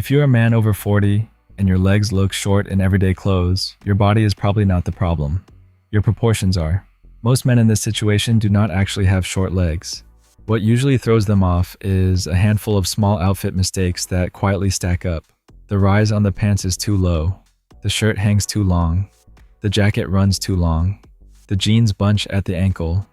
If you're a man over 40 and your legs look short in everyday clothes, your body is probably not the problem. Your proportions are. Most men in this situation do not actually have short legs. What usually throws them off is a handful of small outfit mistakes that quietly stack up. The rise on the pants is too low. The shirt hangs too long. The jacket runs too long. The jeans bunch at the ankle.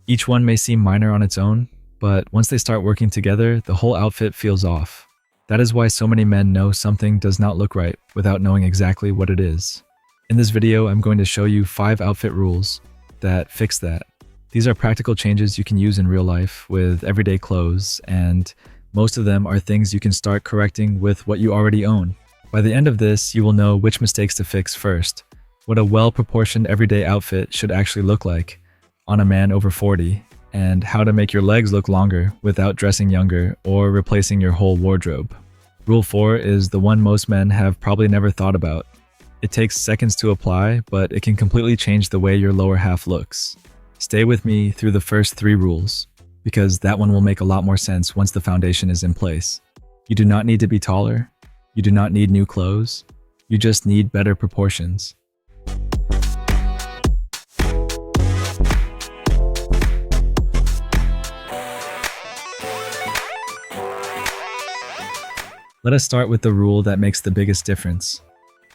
Each one may seem minor on its own, but once they start working together, the whole outfit feels off. That is why so many men know something does not look right without knowing exactly what it is. In this video, I'm going to show you 5 outfit rules that fix that. These are practical changes you can use in real life with everyday clothes, and most of them are things you can start correcting with what you already own. By the end of this, you will know which mistakes to fix first, what a well-proportioned everyday outfit should actually look like on a man over 40, and how to make your legs look longer without dressing younger or replacing your whole wardrobe. Rule 4 is the one most men have probably never thought about. It takes seconds to apply, but it can completely change the way your lower half looks. Stay with me through the first 3 rules, because that one will make a lot more sense once the foundation is in place. You do not need to be taller. You do not need new clothes. You just need better proportions. Let us start with the rule that makes the biggest difference.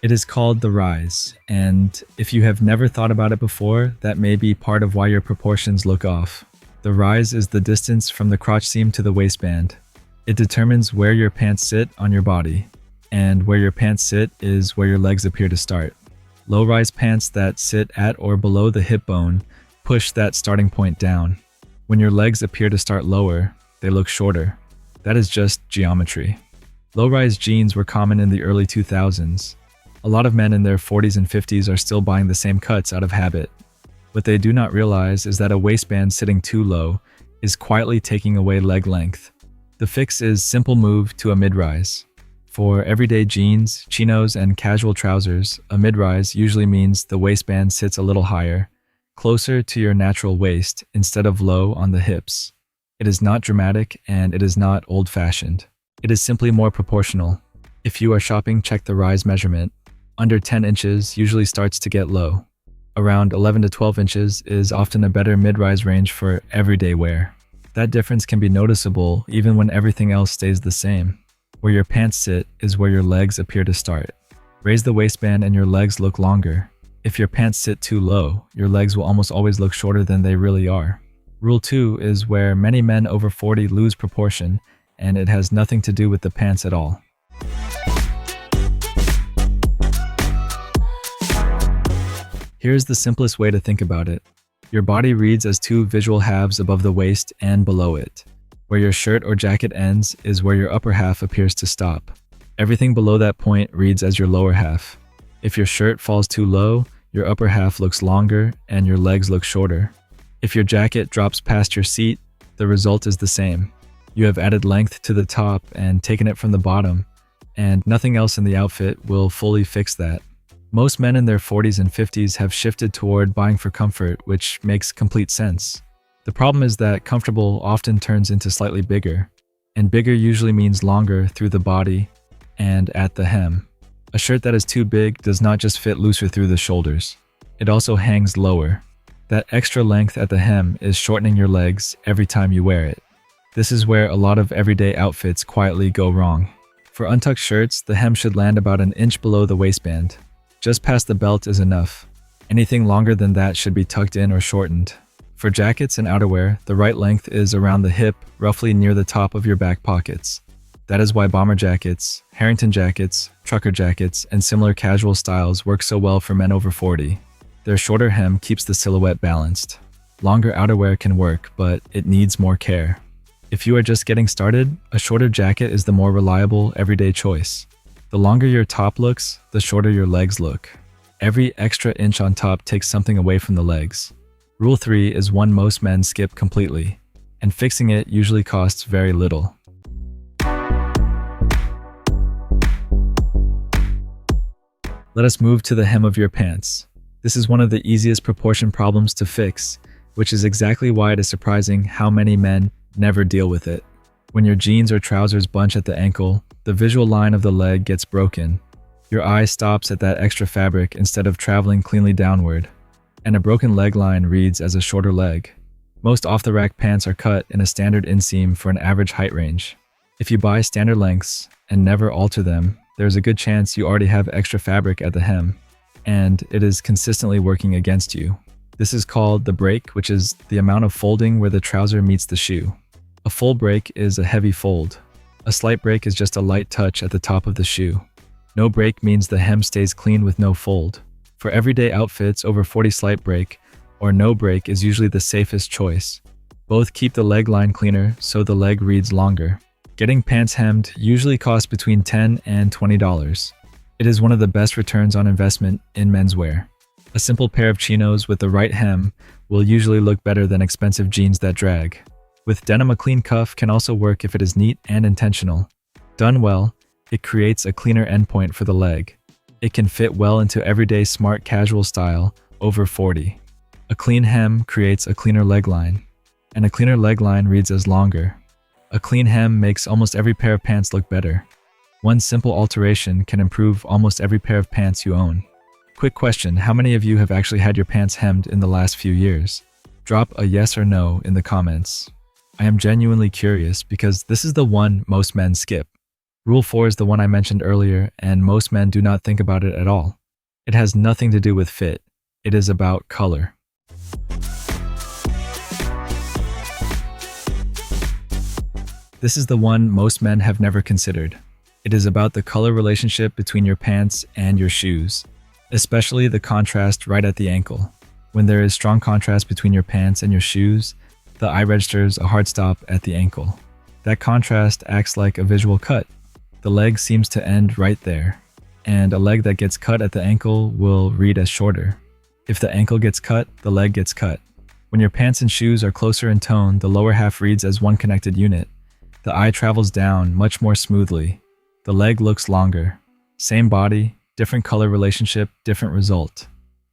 It is called the rise, and if you have never thought about it before, that may be part of why your proportions look off. The rise is the distance from the crotch seam to the waistband. It determines where your pants sit on your body, and where your pants sit is where your legs appear to start. Low-rise pants that sit at or below the hip bone push that starting point down. When your legs appear to start lower, they look shorter. That is just geometry. Low-rise jeans were common in the early 2000s. A lot of men in their 40s and 50s are still buying the same cuts out of habit. What they do not realize is that a waistband sitting too low is quietly taking away leg length. The fix is simple move to a mid-rise. For everyday jeans, chinos, and casual trousers, a mid-rise usually means the waistband sits a little higher, closer to your natural waist instead of low on the hips. It is not dramatic and it is not old-fashioned. It is simply more proportional. If you are shopping, check the rise measurement. Under 10 inches usually starts to get low. Around 11 to 12 inches is often a better mid-rise range for everyday wear. That difference can be noticeable even when everything else stays the same. Where your pants sit is where your legs appear to start. Raise the waistband and your legs look longer. If your pants sit too low, your legs will almost always look shorter than they really are. Rule 2 is where many men over 40 lose proportion, and it has nothing to do with the pants at all. Here's the simplest way to think about it. Your body reads as 2 visual halves above the waist and below it. Where your shirt or jacket ends is where your upper half appears to stop. Everything below that point reads as your lower half. If your shirt falls too low, your upper half looks longer and your legs look shorter. If your jacket drops past your seat, the result is the same. You have added length to the top and taken it from the bottom, and nothing else in the outfit will fully fix that. Most men in their 40s and 50s have shifted toward buying for comfort, which makes complete sense. The problem is that comfortable often turns into slightly bigger, and bigger usually means longer through the body and at the hem. A shirt that is too big does not just fit looser through the shoulders. It also hangs lower. That extra length at the hem is shortening your legs every time you wear it. This is where a lot of everyday outfits quietly go wrong. For untucked shirts, the hem should land about an inch below the waistband. Just past the belt is enough. Anything longer than that should be tucked in or shortened. For jackets and outerwear, the right length is around the hip, roughly near the top of your back pockets. That is why bomber jackets, Harrington jackets, trucker jackets, and similar casual styles work so well for men over 40. Their shorter hem keeps the silhouette balanced. Longer outerwear can work, but it needs more care. If you are just getting started, a shorter jacket is the more reliable, everyday choice. The longer your top looks, the shorter your legs look. Every extra inch on top takes something away from the legs. Rule 3 is one most men skip completely, and fixing it usually costs very little. Let us move to the hem of your pants. This is one of the easiest proportion problems to fix, which is exactly why it is surprising how many men never deal with it. When your jeans or trousers bunch at the ankle, the visual line of the leg gets broken. Your eye stops at that extra fabric instead of traveling cleanly downward, and a broken leg line reads as a shorter leg. Most off-the-rack pants are cut in a standard inseam for an average height range. If you buy standard lengths and never alter them, there's a good chance you already have extra fabric at the hem, and it is consistently working against you. This is called the break, which is the amount of folding where the trouser meets the shoe. A full break is a heavy fold. A slight break is just a light touch at the top of the shoe. No break means the hem stays clean with no fold. For everyday outfits, over 40 slight break or no break is usually the safest choice. Both keep the leg line cleaner so the leg reads longer. Getting pants hemmed usually costs between $10 and $20. It is one of the best returns on investment in menswear. A simple pair of chinos with the right hem will usually look better than expensive jeans that drag. With denim, a clean cuff can also work if it is neat and intentional. Done well, it creates a cleaner endpoint for the leg. It can fit well into everyday smart casual style over 40. A clean hem creates a cleaner leg line, and a cleaner leg line reads as longer. A clean hem makes almost every pair of pants look better. One simple alteration can improve almost every pair of pants you own. Quick question, how many of you have actually had your pants hemmed in the last few years? Drop a yes or no in the comments. I am genuinely curious because this is the one most men skip. Rule 4 is the one I mentioned earlier, and most men do not think about it at all. It has nothing to do with fit. It is about color. This is the one most men have never considered. It is about the color relationship between your pants and your shoes, especially the contrast right at the ankle. When there is strong contrast between your pants and your shoes, the eye registers a hard stop at the ankle. That contrast acts like a visual cut. The leg seems to end right there, and a leg that gets cut at the ankle will read as shorter. If the ankle gets cut, the leg gets cut. When your pants and shoes are closer in tone, the lower half reads as one connected unit. The eye travels down much more smoothly. The leg looks longer. Same body, different color relationship, different result.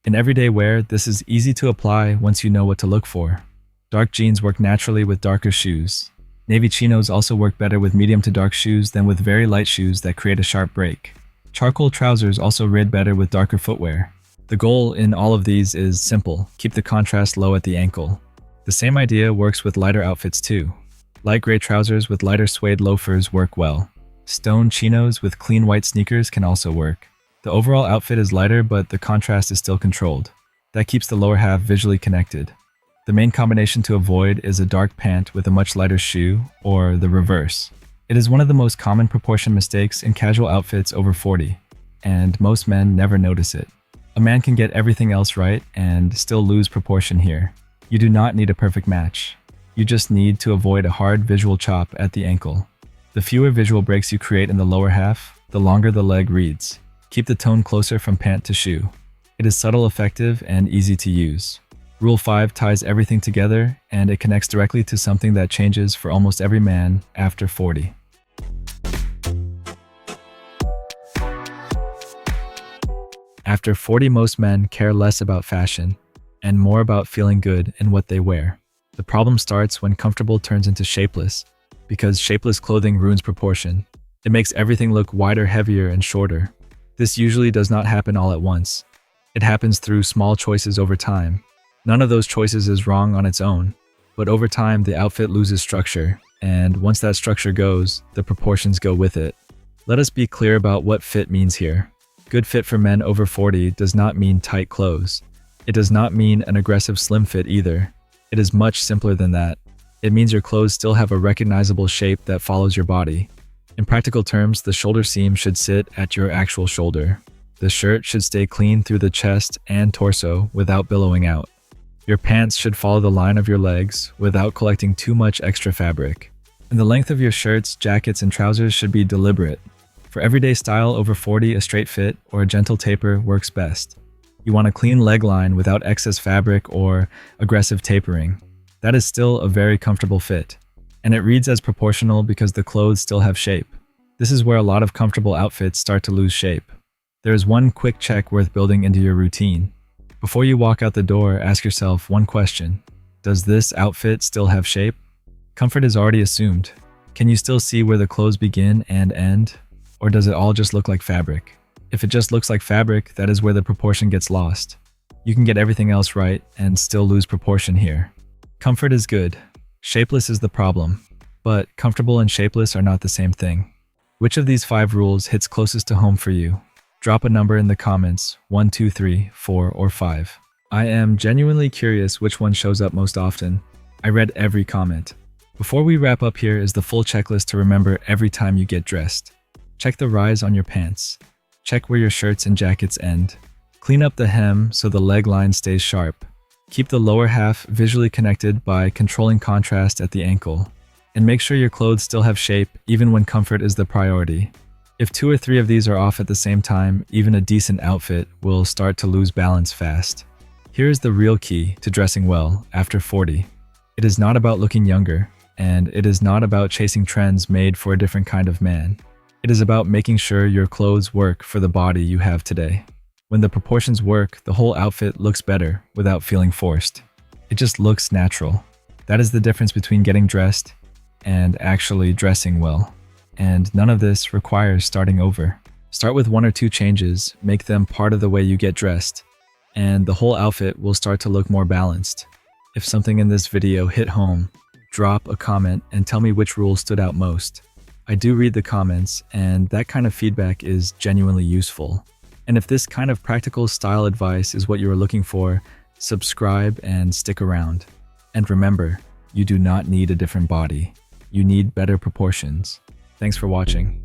In everyday wear, this is easy to apply once you know what to look for. Dark jeans work naturally with darker shoes. Navy chinos also work better with medium to dark shoes than with very light shoes that create a sharp break. Charcoal trousers also read better with darker footwear. The goal in all of these is simple: keep the contrast low at the ankle. The same idea works with lighter outfits too. Light gray trousers with lighter suede loafers work well. Stone chinos with clean white sneakers can also work. The overall outfit is lighter, but the contrast is still controlled. That keeps the lower half visually connected. The main combination to avoid is a dark pant with a much lighter shoe, or the reverse. It is one of the most common proportion mistakes in casual outfits over 40, and most men never notice it. A man can get everything else right and still lose proportion here. You do not need a perfect match. You just need to avoid a hard visual chop at the ankle. The fewer visual breaks you create in the lower half, the longer the leg reads. Keep the tone closer from pant to shoe. It is subtle, effective, and easy to use. Rule 5 ties everything together, and it connects directly to something that changes for almost every man after 40. After 40, most men care less about fashion and more about feeling good in what they wear. The problem starts when comfortable turns into shapeless, because shapeless clothing ruins proportion. It makes everything look wider, heavier, and shorter. This usually does not happen all at once. It happens through small choices over time. None of those choices is wrong on its own, but over time the outfit loses structure, and once that structure goes, the proportions go with it. Let us be clear about what fit means here. Good fit for men over 40 does not mean tight clothes. It does not mean an aggressive slim fit either. It is much simpler than that. It means your clothes still have a recognizable shape that follows your body. In practical terms, the shoulder seam should sit at your actual shoulder. The shirt should stay clean through the chest and torso without billowing out. Your pants should follow the line of your legs without collecting too much extra fabric. And the length of your shirts, jackets, and trousers should be deliberate. For everyday style over 40, a straight fit or a gentle taper works best. You want a clean leg line without excess fabric or aggressive tapering. That is still a very comfortable fit. And it reads as proportional because the clothes still have shape. This is where a lot of comfortable outfits start to lose shape. There is one quick check worth building into your routine. Before you walk out the door, ask yourself one question. Does this outfit still have shape? Comfort is already assumed. Can you still see where the clothes begin and end? Or does it all just look like fabric? If it just looks like fabric, that is where the proportion gets lost. You can get everything else right and still lose proportion here. Comfort is good. Shapeless is the problem. But comfortable and shapeless are not the same thing. Which of these 5 rules hits closest to home for you? Drop a number in the comments, 1, 2, 3, 4, or 5. I am genuinely curious which one shows up most often. I read every comment. Before we wrap up, here is the full checklist to remember every time you get dressed. Check the rise on your pants. Check where your shirts and jackets end. Clean up the hem so the leg line stays sharp. Keep the lower half visually connected by controlling contrast at the ankle. And make sure your clothes still have shape even when comfort is the priority. If 2 or 3 of these are off at the same time, even a decent outfit will start to lose balance fast. Here is the real key to dressing well after 40. It is not about looking younger, and it is not about chasing trends made for a different kind of man. It is about making sure your clothes work for the body you have today. When the proportions work, the whole outfit looks better without feeling forced. It just looks natural. That is the difference between getting dressed and actually dressing well. And none of this requires starting over. Start with 1 or 2 changes, make them part of the way you get dressed, and the whole outfit will start to look more balanced. If something in this video hit home, drop a comment and tell me which rule stood out most. I do read the comments, and that kind of feedback is genuinely useful. And if this kind of practical style advice is what you are looking for, subscribe and stick around. And remember, you do not need a different body. You need better proportions. Thanks for watching.